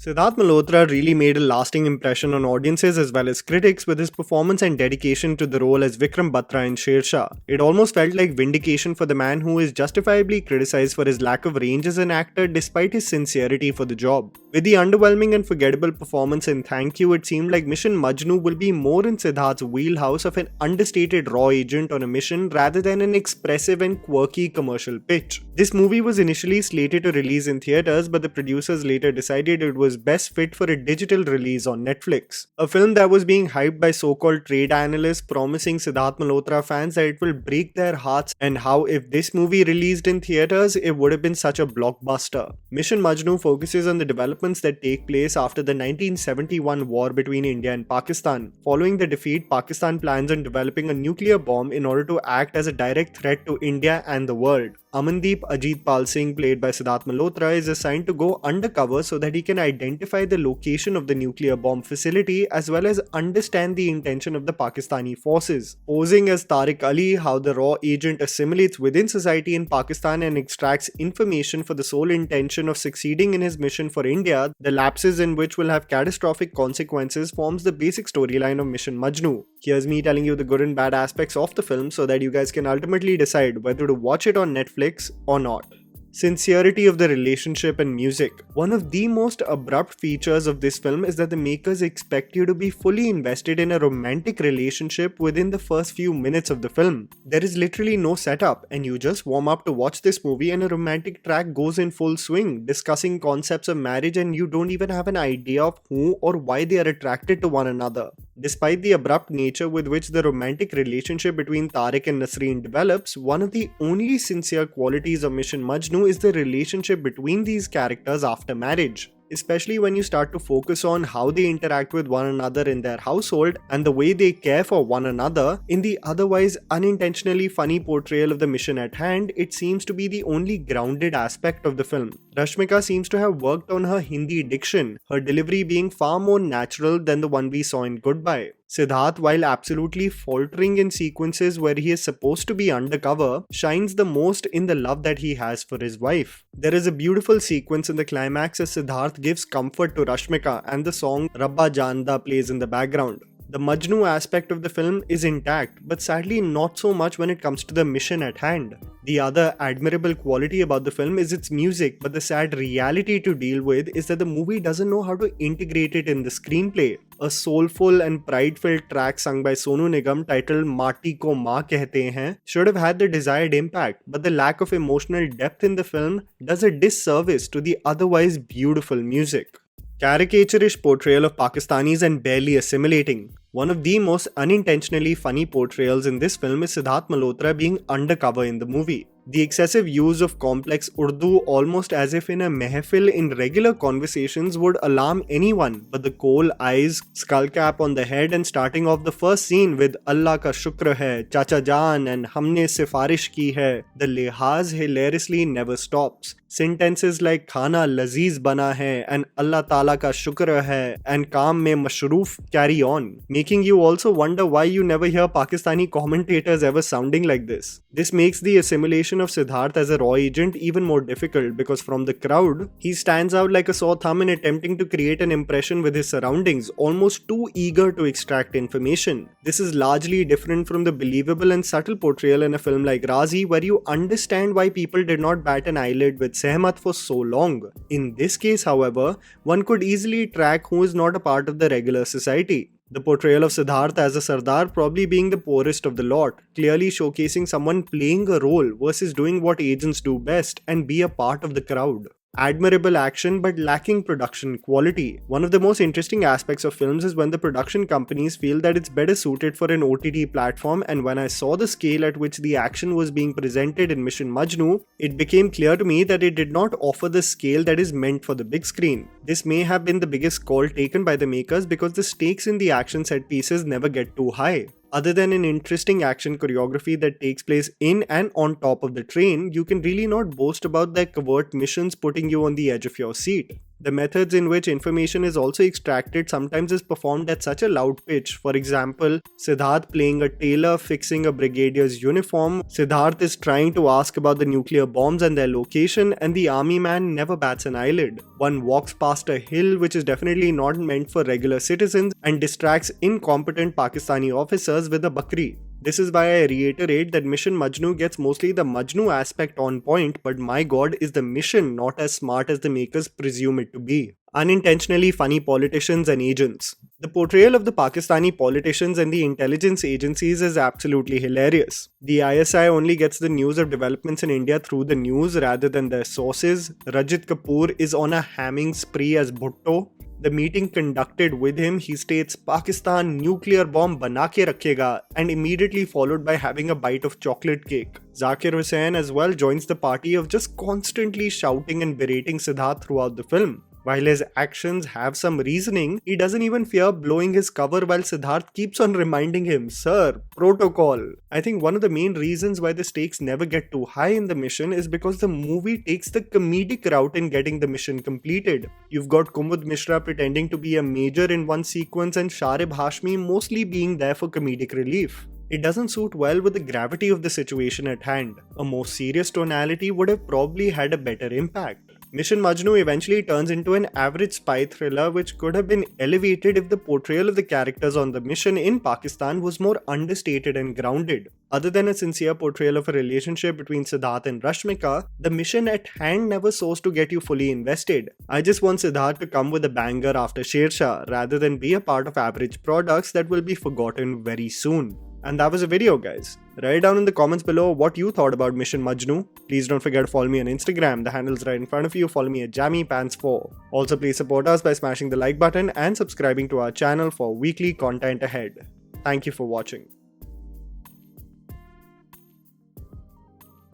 Sidharth Malhotra really made a lasting impression on audiences as well as critics with his performance and dedication to the role as Vikram Batra in Sher. It almost felt like vindication for the man who is justifiably criticized for his lack of range as an actor despite his sincerity for the job. With the underwhelming and forgettable performance in Thank You, it seemed like Mission Majnu will be more in Sidharth's wheelhouse of an understated raw agent on a mission rather than an expressive and quirky commercial pitch. This movie was initially slated to release in theaters, but the producers later decided it was best fit for a digital release on Netflix. A film that was being hyped by so-called trade analysts promising Sidharth Malhotra fans that it will break their hearts and how if this movie released in theaters, it would have been such a blockbuster. Mission Majnu focuses on the developments that take place after the 1971 war between India and Pakistan. Following the defeat, Pakistan plans on developing a nuclear bomb in order to act as a direct threat to India and the world. Amandeep Ajit Pal Singh, played by Sidharth Malhotra, is assigned to go undercover so that he can identify the location of the nuclear bomb facility as well as understand the intention of the Pakistani forces. Posing as Tariq Ali, how the raw agent assimilates within society in Pakistan and extracts information for the sole intention of succeeding in his mission for India, the lapses in which will have catastrophic consequences, forms the basic storyline of Mission Majnu. Here's me telling you the good and bad aspects of the film so that you guys can ultimately decide whether to watch it on Netflix or not. Sincerity of the relationship and music. One of the most abrupt features of this film is that the makers expect you to be fully invested in a romantic relationship within the first few minutes of the film. There is literally no setup and you just warm up to watch this movie and a romantic track goes in full swing, discussing concepts of marriage, and you don't even have an idea of who or why they are attracted to one another. Despite the abrupt nature with which the romantic relationship between Tariq and Nasreen develops, one of the only sincere qualities of Mission Majnu is the relationship between these characters after marriage. Especially when you start to focus on how they interact with one another in their household and the way they care for one another. In the otherwise unintentionally funny portrayal of the mission at hand, it seems to be the only grounded aspect of the film. Rashmika seems to have worked on her Hindi diction, her delivery being far more natural than the one we saw in Goodbye. Sidharth, while absolutely faltering in sequences where he is supposed to be undercover, shines the most in the love that he has for his wife. There is a beautiful sequence in the climax as Sidharth gives comfort to Rashmika and the song Rabba Janda plays in the background. The Majnu aspect of the film is intact, but sadly not so much when it comes to the mission at hand. The other admirable quality about the film is its music, but the sad reality to deal with is that the movie doesn't know how to integrate it in the screenplay. A soulful and pride-filled track sung by Sonu Nigam titled Mati Ko Maa Kehte Hain should have had the desired impact, but the lack of emotional depth in the film does a disservice to the otherwise beautiful music. Caricaturish portrayal of Pakistanis and barely assimilating. One of the most unintentionally funny portrayals in this film is Sidharth Malhotra being undercover in the movie. The excessive use of complex Urdu, almost as if in a mehfil in regular conversations, would alarm anyone, but the coal eyes, skull cap on the head, and starting off the first scene with Allah ka shukr hai, Chacha Jaan and Humne sifarish ki hai, the lihaz hilariously never stops. Sentences like Khana lazeez bana hai and Allah Taala ka shukr hai and Kaam mein mashroof carry on, making you also wonder why you never hear Pakistani commentators ever sounding like this. This makes the assimilation of Sidharth as a raw agent even more difficult because from the crowd, he stands out like a sore thumb in attempting to create an impression with his surroundings, almost too eager to extract information. This is largely different from the believable and subtle portrayal in a film like Raazi, where you understand why people did not bat an eyelid with Sehmat for so long. In this case, however, one could easily track who is not a part of the regular society. The portrayal of Sidharth as a Sardar probably being the poorest of the lot, clearly showcasing someone playing a role versus doing what agents do best and be a part of the crowd. Admirable action but lacking production quality. One of the most interesting aspects of films is when the production companies feel that it's better suited for an OTT platform, and when I saw the scale at which the action was being presented in Mission Majnu, it became clear to me that it did not offer the scale that is meant for the big screen. This may have been the biggest call taken by the makers because the stakes in the action set pieces never get too high. Other than an interesting action choreography that takes place in and on top of the train, you can really not boast about their covert missions putting you on the edge of your seat. The methods in which information is also extracted sometimes is performed at such a loud pitch. For example, Sidharth playing a tailor fixing a brigadier's uniform. Sidharth is trying to ask about the nuclear bombs and their location, and the army man never bats an eyelid. One walks past a hill which is definitely not meant for regular citizens and distracts incompetent Pakistani officers with a bakri. This is why I reiterate that Mission Majnu gets mostly the Majnu aspect on point, but my god, is the mission not as smart as the makers presume it to be. Unintentionally funny politicians and agents. The portrayal of the Pakistani politicians and the intelligence agencies is absolutely hilarious. The ISI only gets the news of developments in India through the news rather than their sources. Rajat Kapoor is on a hamming spree as Bhutto. The meeting conducted with him, he states Pakistan nuclear bomb bana ke rakhega, and immediately followed by having a bite of chocolate cake. Zakir Hussain as well joins the party of just constantly shouting and berating Sidharth throughout the film. While his actions have some reasoning, he doesn't even fear blowing his cover while Sidharth keeps on reminding him, "Sir, protocol." I think one of the main reasons why the stakes never get too high in the mission is because the movie takes the comedic route in getting the mission completed. You've got Kumud Mishra pretending to be a major in one sequence and Sharib Hashmi mostly being there for comedic relief. It doesn't suit well with the gravity of the situation at hand. A more serious tonality would have probably had a better impact. Mission Majnu eventually turns into an average spy thriller which could have been elevated if the portrayal of the characters on the mission in Pakistan was more understated and grounded. Other than a sincere portrayal of a relationship between Sidharth and Rashmika, the mission at hand never soars to get you fully invested. I just want Sidharth to come with a banger after Shershah rather than be a part of average products that will be forgotten very soon. And that was a video, guys. Write down in the comments below what you thought about Mission Majnu. Please don't forget to follow me on Instagram. The handle's right in front of you. Follow me at JammyPants4. Also, please support us by smashing the like button and subscribing to our channel for weekly content ahead. Thank you for watching.